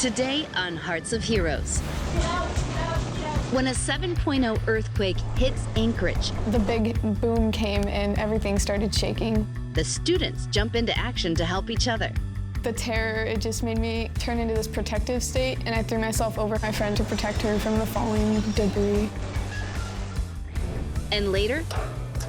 Today on Hearts of Heroes. When a 7.0 earthquake hits Anchorage, the big boom came and everything started shaking. The students jump into action to help each other. The terror, it just made me turn into this protective state, and I threw myself over my friend to protect her from the falling debris. And later,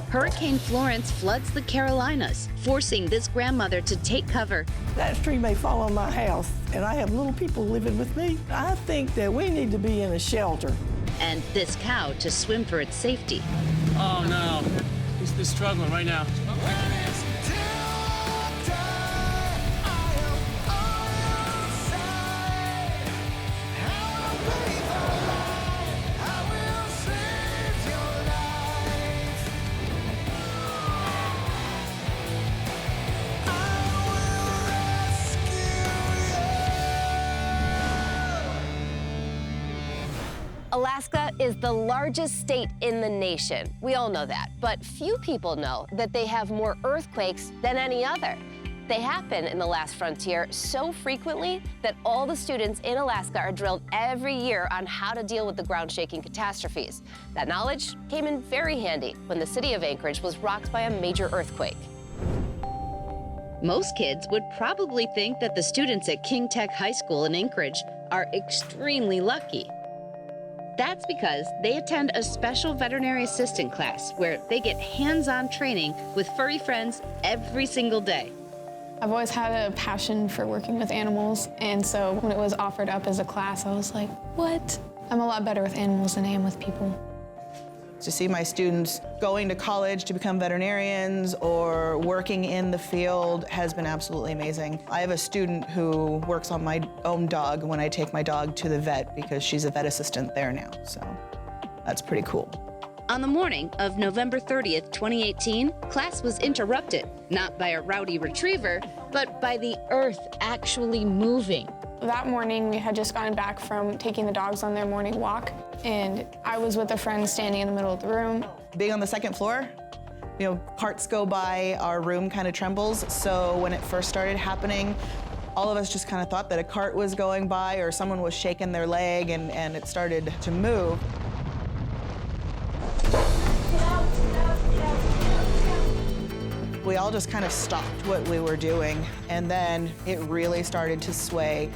Hurricane Florence floods the Carolinas, forcing this grandmother to take cover. That tree may fall on my house, and I have little people living with me. I think that we need to be in a shelter. And this cow to swim for its safety. Oh no, he's struggling right now. Alaska is the largest state in the nation. We all know that, but few people know that they have more earthquakes than any other. They happen in the last frontier so frequently that all the students in Alaska are drilled every year on how to deal with the ground-shaking catastrophes. That knowledge came in very handy when the city of Anchorage was rocked by a major earthquake. Most kids would probably think that the students at King Tech High School in Anchorage are extremely lucky. That's because they attend a special veterinary assistant class where they get hands-on training with furry friends every single day. I've always had a passion for working with animals, and so when it was offered up as a class, I was like, what? I'm a lot better with animals than I am with people. To see my students going to college to become veterinarians or working in the field has been absolutely amazing. I have a student who works on my own dog when I take my dog to the vet because she's a vet assistant there now, so that's pretty cool. On the morning of November 30th, 2018, class was interrupted, not by a rowdy retriever, but by the earth actually moving. That morning, we had just gotten back from taking the dogs on their morning walk, and I was with a friend standing in the middle of the room. Being on the second floor, you know, carts go by, our room kind of trembles, so when it first started happening, all of us just kind of thought that a cart was going by or someone was shaking their leg and it started to move. We all just kind of stopped what we were doing, and then it really started to sway.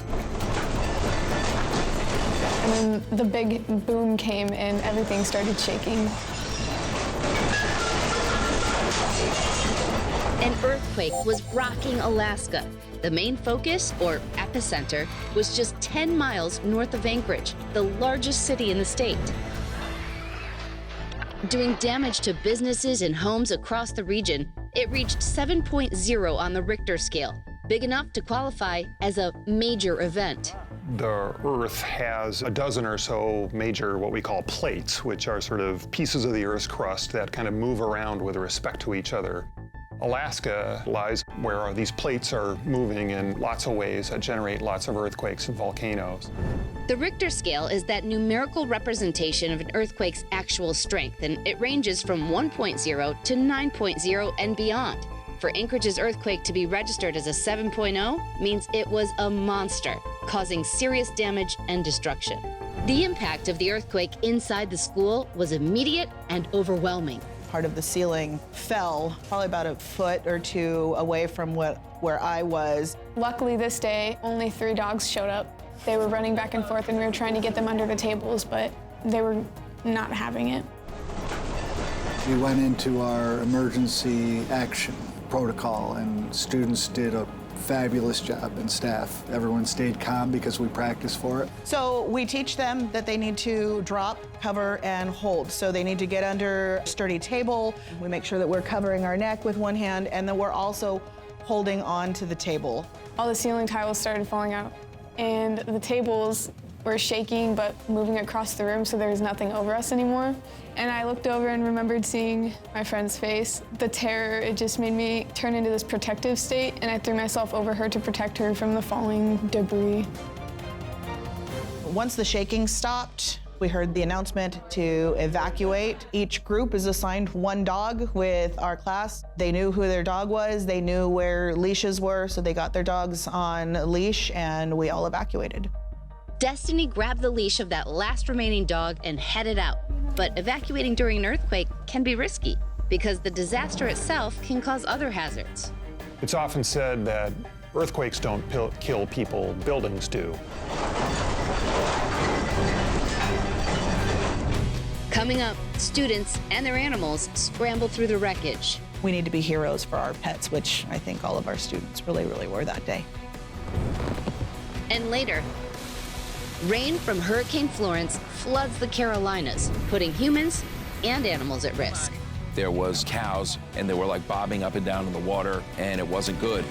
And then the big boom came and everything started shaking. An earthquake was rocking Alaska. The main focus, or epicenter, was just 10 miles north of Anchorage, the largest city in the state. Doing damage to businesses and homes across the region, it reached 7.0 on the Richter scale, big enough to qualify as a major event. The Earth has a dozen or so major, what we call plates, which are sort of pieces of the Earth's crust that kind of move around with respect to each other. Alaska lies where these plates are moving in lots of ways that generate lots of earthquakes and volcanoes. The Richter scale is that numerical representation of an earthquake's actual strength, and it ranges from 1.0 to 9.0 and beyond. For Anchorage's earthquake to be registered as a 7.0 means it was a monster, causing serious damage and destruction. The impact of the earthquake inside the school was immediate and overwhelming. Part of the ceiling fell probably about a foot or two away from where I was. Luckily this day, only 3 dogs showed up. They were running back and forth and we were trying to get them under the tables, but they were not having it. We went into our emergency action protocol and students did a fabulous job, and staff. Everyone stayed calm because we practiced for it. So we teach them that they need to drop, cover, and hold. So they need to get under a sturdy table. We make sure that we're covering our neck with one hand, and then we're also holding on to the table. All the ceiling tiles started falling out, and the tables were shaking but moving across the room, so there was nothing over us anymore. And I looked over and remembered seeing my friend's face. The terror, it just made me turn into this protective state, and I threw myself over her to protect her from the falling debris. Once the shaking stopped, we heard the announcement to evacuate. Each group is assigned one dog with our class. They knew who their dog was, they knew where leashes were, so they got their dogs on a leash, and we all evacuated. Destiny grabbed the leash of that last remaining dog and headed out. But evacuating during an earthquake can be risky because the disaster itself can cause other hazards. It's often said that earthquakes don't kill people, buildings do. Coming up, students and their animals scramble through the wreckage. We need to be heroes for our pets, which I think all of our students really, really were that day. And later, rain from Hurricane Florence floods the Carolinas, putting humans and animals at risk. There was cows, and they were like bobbing up and down in the water, and it wasn't good.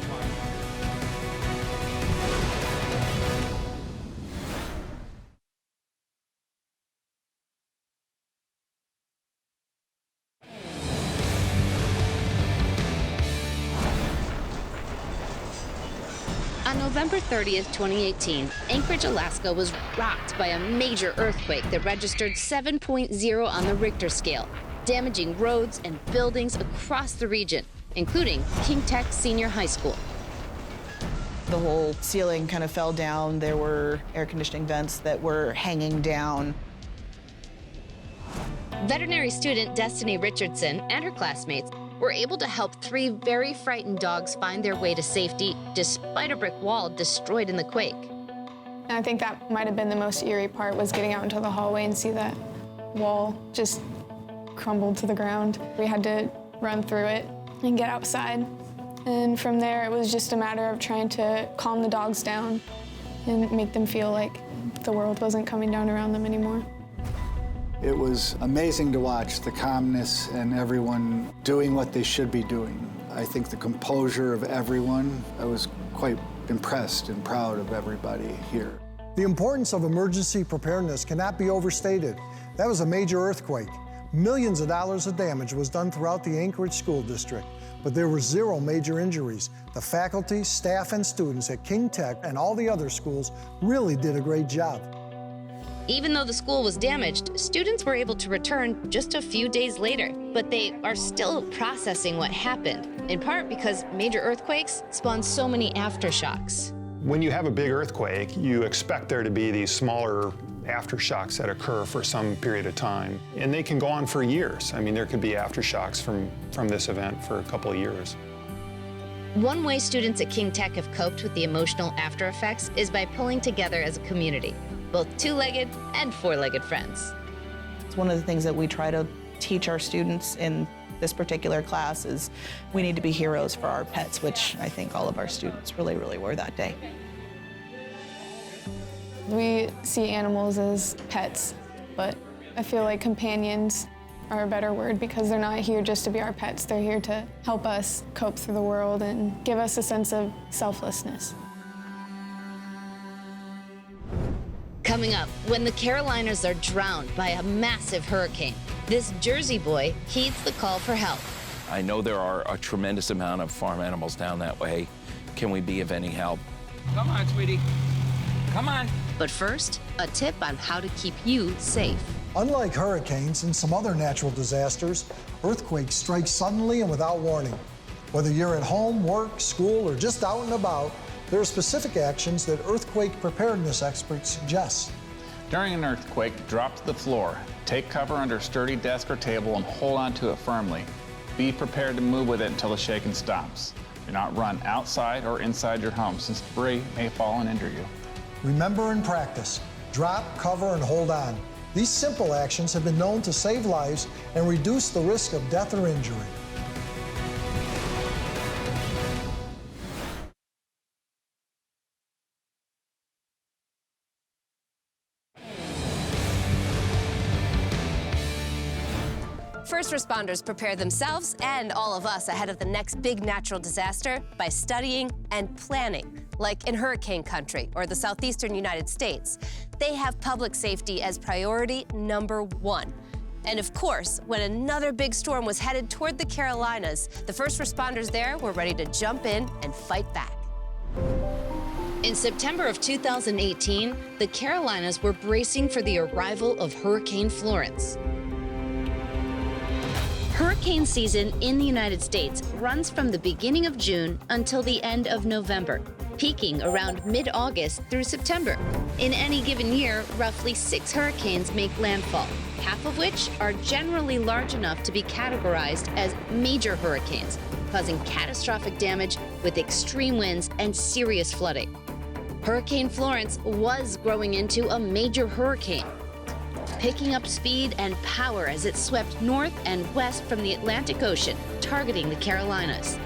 On November 30th, 2018, Anchorage, Alaska was rocked by a major earthquake that registered 7.0 on the Richter scale, damaging roads and buildings across the region, including King Tech Senior High School. The whole ceiling kind of fell down. There were air conditioning vents that were hanging down. Veterinary student Destiny Richardson and her classmates were able to help 3 very frightened dogs find their way to safety despite a brick wall destroyed in the quake. And I think that might have been the most eerie part, was getting out into the hallway and see that wall just crumbled to the ground. We had to run through it and get outside. And from there, it was just a matter of trying to calm the dogs down and make them feel like the world wasn't coming down around them anymore. It was amazing to watch the calmness and everyone doing what they should be doing. I think the composure of everyone, I was quite impressed and proud of everybody here. The importance of emergency preparedness cannot be overstated. That was a major earthquake. Millions of dollars of damage was done throughout the Anchorage School District, but there were 0 major injuries. The faculty, staff, and students at King Tech and all the other schools really did a great job. Even though the school was damaged, students were able to return just a few days later, but they are still processing what happened, in part because major earthquakes spawn so many aftershocks. When you have a big earthquake, you expect there to be these smaller aftershocks that occur for some period of time, and they can go on for years. I mean, there could be aftershocks from this event for a couple of years. One way students at King Tech have coped with the emotional after effects is by pulling together as a community, both 2-legged and 4-legged friends. It's one of the things that we try to teach our students in this particular class is we need to be heroes for our pets, which I think all of our students really, really were that day. We see animals as pets, but I feel like companions are a better word because they're not here just to be our pets. They're here to help us cope through the world and give us a sense of selflessness. Coming up, when the Carolinas are drowned by a massive hurricane, this Jersey boy heeds the call for help. I know there are a tremendous amount of farm animals down that way. Can we be of any help? Come on, sweetie. Come on. But first, a tip on how to keep you safe. Unlike hurricanes and some other natural disasters, earthquakes strike suddenly and without warning. Whether you're at home, work, school, or just out and about, there are specific actions that earthquake preparedness experts suggest. During an earthquake, drop to the floor. Take cover under a sturdy desk or table and hold onto it firmly. Be prepared to move with it until the shaking stops. Do not run outside or inside your home, since debris may fall and injure you. Remember and practice. Drop, cover, and hold on. These simple actions have been known to save lives and reduce the risk of death or injury. First responders prepare themselves and all of us ahead of the next big natural disaster by studying and planning. Like in hurricane country or the southeastern United States, they have public safety as priority #1. And of course, when another big storm was headed toward the Carolinas, the first responders there were ready to jump in and fight back. In September of 2018, the Carolinas were bracing for the arrival of Hurricane Florence. Hurricane season in the United States runs from the beginning of June until the end of November. peaking around mid-August through September. In any given year, roughly 6 hurricanes make landfall, half of which are generally large enough to be categorized as major hurricanes, causing catastrophic damage with extreme winds and serious flooding. Hurricane Florence was growing into a major hurricane, picking up speed and power as it swept north and west from the Atlantic Ocean, targeting the Carolinas.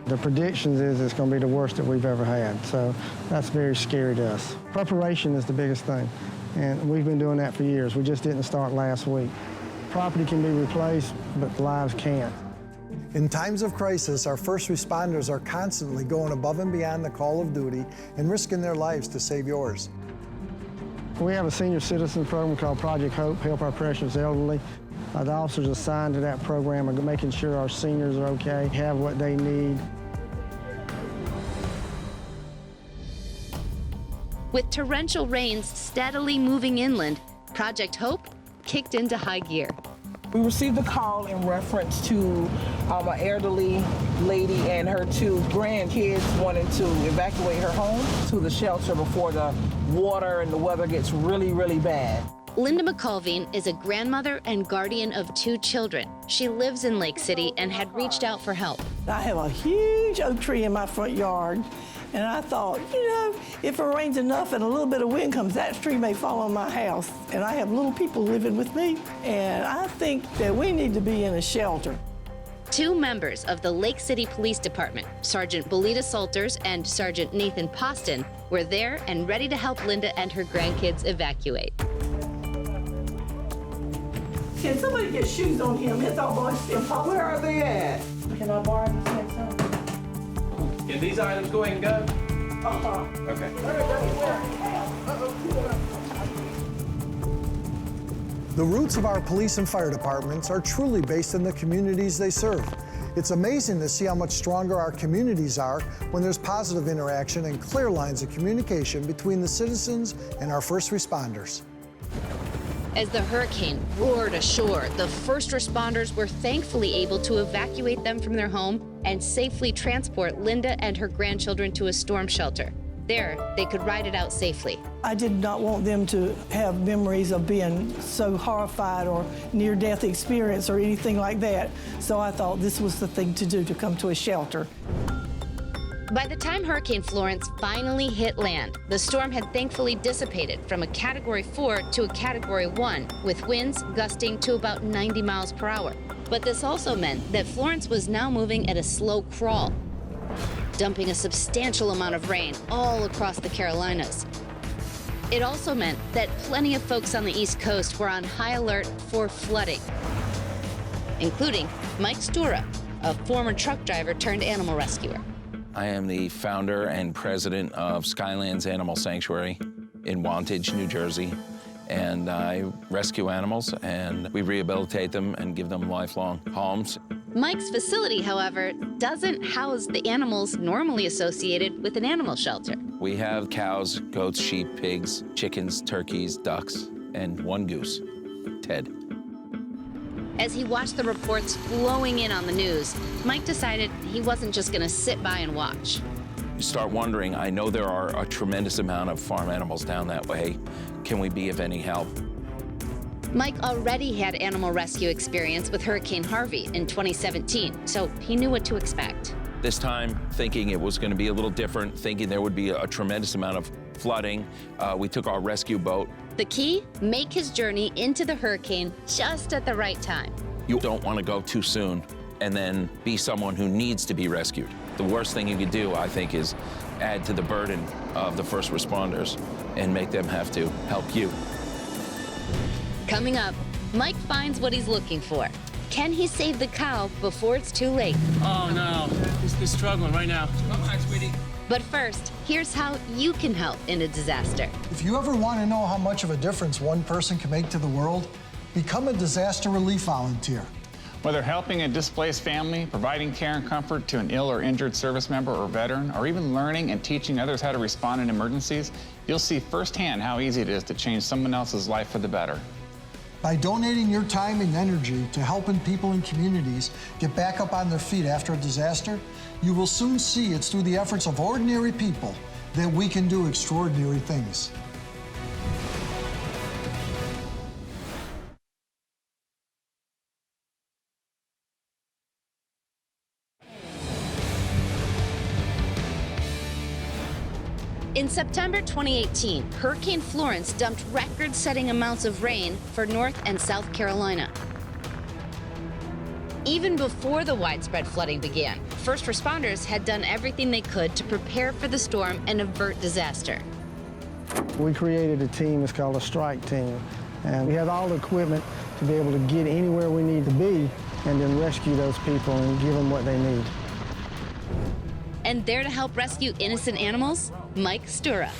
The predictions is it's going to be the worst that we've ever had, so that's very scary to us. Preparation is the biggest thing, and we've been doing that for years. We just didn't start last week. Property can be replaced, but lives can't. In times of crisis, our first responders are constantly going above and beyond the call of duty and risking their lives to save yours. We have a senior citizen program called Project Hope, Help Our Precious Elderly. The officers assigned to that program are making sure our seniors are okay, have what they need. With torrential rains steadily moving inland, Project Hope kicked into high gear. We received a call in reference to an elderly lady and her 2 grandkids wanting to evacuate her home to the shelter before the water and the weather gets really, really bad. Linda McCulveen is a grandmother and guardian of 2 children. She lives in Lake City and had reached out for help. I have a huge oak tree in my front yard, and I thought, if it rains enough and a little bit of wind comes, that tree may fall on my house. And I have little people living with me, and I think that we need to be in a shelter. 2 members of the Lake City Police Department, Sergeant Belita Salters and Sergeant Nathan Poston, were there and ready to help Linda and her grandkids evacuate. Can somebody get shoes on him? It's our boy. Where are they at? Can I borrow these next time? Can these items go ahead and go? Okay. The roots of our police and fire departments are truly based in the communities they serve. It's amazing to see how much stronger our communities are when there's positive interaction and clear lines of communication between the citizens and our first responders. As the hurricane roared ashore, the first responders were thankfully able to evacuate them from their home and safely transport Linda and her grandchildren to a storm shelter. There, they could ride it out safely. I did not want them to have memories of being so horrified or near-death experience or anything like that. So I thought this was the thing to do, to come to a shelter. By the time Hurricane Florence finally hit land, the storm had thankfully dissipated from a Category 4 to a Category 1, with winds gusting to about 90 miles per hour. But this also meant that Florence was now moving at a slow crawl, dumping a substantial amount of rain all across the Carolinas. It also meant that plenty of folks on the East Coast were on high alert for flooding, including Mike Stura, a former truck driver turned animal rescuer. I am the founder and president of Skylands Animal Sanctuary in Wantage, New Jersey. And I rescue animals, and we rehabilitate them and give them lifelong homes. Mike's facility, however, doesn't house the animals normally associated with an animal shelter. We have cows, goats, sheep, pigs, chickens, turkeys, ducks, and 1 goose, Ted. As he watched the reports flowing in on the news, Mike decided he wasn't just going to sit by and watch. You start wondering, I know there are a tremendous amount of farm animals down that way. Can we be of any help? Mike already had animal rescue experience with Hurricane Harvey in 2017, so he knew what to expect. This time, thinking it was going to be a little different, thinking there would be a tremendous amount of flooding, we took our rescue boat. The key? Make his journey into the hurricane just at the right time. You don't want to go too soon and then be someone who needs to be rescued. The worst thing you could do, I think, is add to the burden of the first responders and make them have to help you. Coming up, Mike finds what he's looking for. Can he save the cow before it's too late? Oh, no. He's struggling right now. Come on, sweetie. But first, here's how you can help in a disaster. If you ever want to know how much of a difference one person can make to the world, become a disaster relief volunteer. Whether helping a displaced family, providing care and comfort to an ill or injured service member or veteran, or even learning and teaching others how to respond in emergencies, you'll see firsthand how easy it is to change someone else's life for the better. By donating your time and energy to helping people in communities get back up on their feet after a disaster, you will soon see it's through the efforts of ordinary people that we can do extraordinary things. In September 2018, Hurricane Florence dumped record-setting amounts of rain for North and South Carolina. Even before the widespread flooding began, first responders had done everything they could to prepare for the storm and avert disaster. We created a team, it's called a strike team, and we have all the equipment to be able to get anywhere we need to be and then rescue those people and give them what they need. And there to help rescue innocent animals, Mike Stura.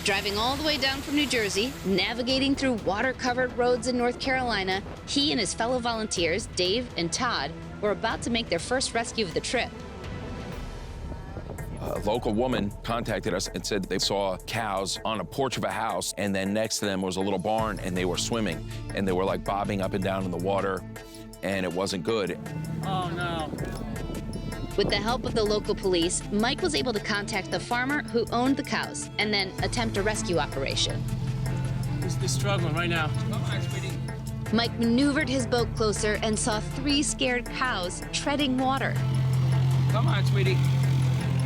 Driving all the way down from New Jersey, navigating through water-covered roads in North Carolina, he and his fellow volunteers, Dave and Todd, were about to make their first rescue of the trip. A local woman contacted us and said they saw cows on a porch of a house, and then next to them was a little barn, and they were swimming, and they were like bobbing up and down in the water, and it wasn't good. Oh, no. With the help of the local police, Mike was able to contact the farmer who owned the cows and then attempt a rescue operation. They're struggling right now. Mike maneuvered his boat closer and saw 3 scared cows treading water. Come on, sweetie.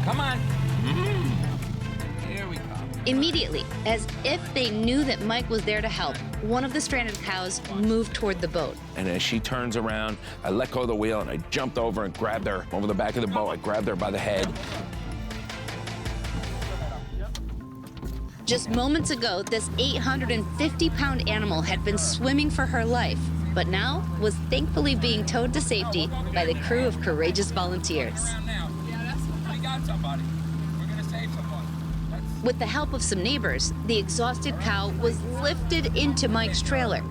Come on. Here we go. Immediately, as if they knew that Mike was there to help, one of the stranded cows moved toward the boat. And as she turns around, I let go of the wheel and I jumped over and grabbed her over the back of the boat. I grabbed her by the head. Just moments ago, this 850-pound animal had been swimming for her life, but now was thankfully being towed to safety by the crew of courageous volunteers. I got somebody. We're gonna save someone. With the help of some neighbors, the exhausted cow was lifted into Mike's trailer.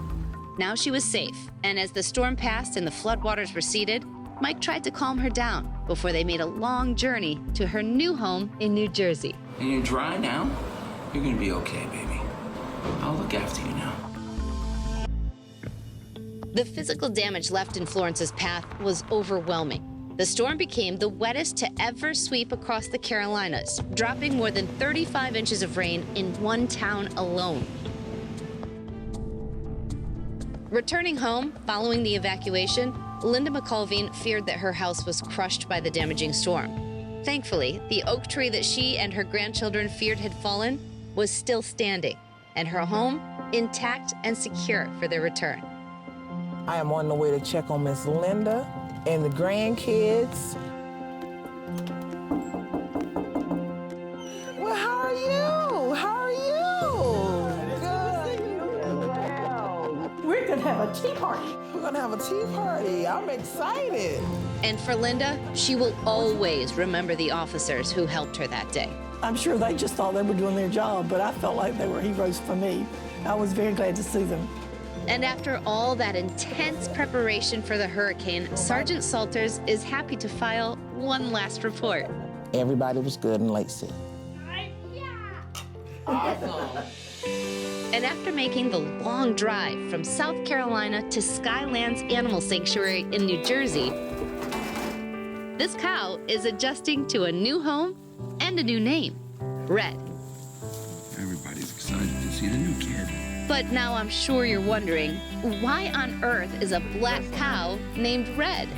Now she was safe, and as the storm passed and the floodwaters receded, Mike tried to calm her down before they made a long journey to her new home in New Jersey. And you're dry now? You're gonna be okay, baby. I'll look after you now. The physical damage left in Florence's path was overwhelming. The storm became the wettest to ever sweep across the Carolinas, dropping more than 35 inches of rain in one town alone. Returning home following the evacuation, Linda McCulveen feared that her house was crushed by the damaging storm. Thankfully, the oak tree that she and her grandchildren feared had fallen was still standing, and her home intact and secure for their return. I am on the way to check on Miss Linda and the grandkids. Well, how are you? How are you? Good. We're gonna have a tea party. We're gonna have a tea party. I'm excited. And for Linda, she will always remember the officers who helped her that day. I'm sure they just thought they were doing their job, but I felt like they were heroes for me. I was very glad to see them. And after all that intense preparation for the hurricane, Sergeant Salters is happy to file one last report. Everybody was good in Lacey. Awesome. And after making the long drive from South Carolina to Skylands Animal Sanctuary in New Jersey, this cow is adjusting to a new home and a new name, Red. Everybody's excited to see the new kid. But now I'm sure you're wondering, why on earth is a black cow named Red?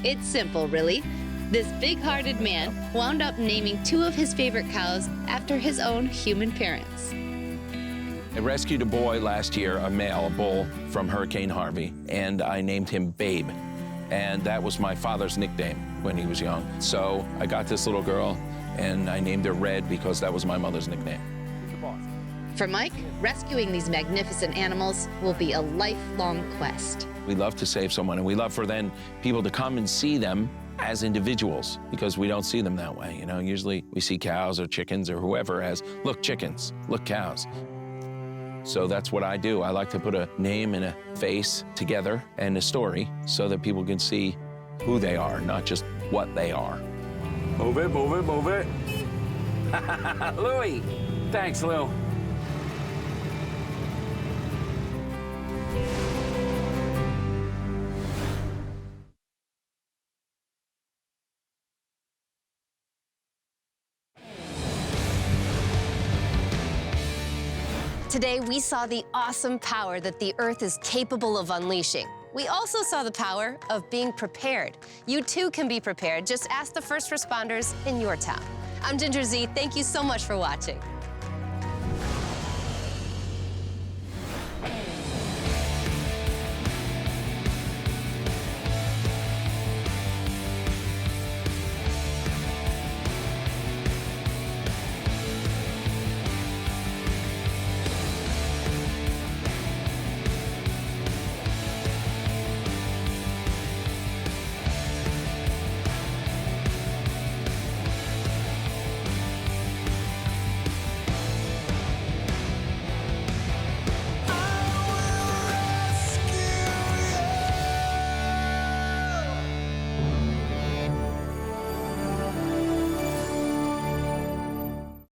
It's simple, really. This big-hearted man wound up naming 2 of his favorite cows after his own human parents. I rescued a boy last year, a male, a bull, from Hurricane Harvey, and I named him Babe. And that was my father's nickname when he was young. So I got this little girl, and I named her Red because that was my mother's nickname. For Mike, rescuing these magnificent animals will be a lifelong quest. We love to save someone, and we love for then people to come and see them as individuals, because we don't see them that way. You know, usually we see cows or chickens or whoever as, look, chickens, look, cows. So that's what I do. I like to put a name and a face together and a story so that people can see who they are, not just what they are. Move it, move it, move it. Louie. Thanks, Lou. Today, we saw the awesome power that the Earth is capable of unleashing. We also saw the power of being prepared. You too can be prepared. Just ask the first responders in your town. I'm Ginger Zee. Thank you so much for watching.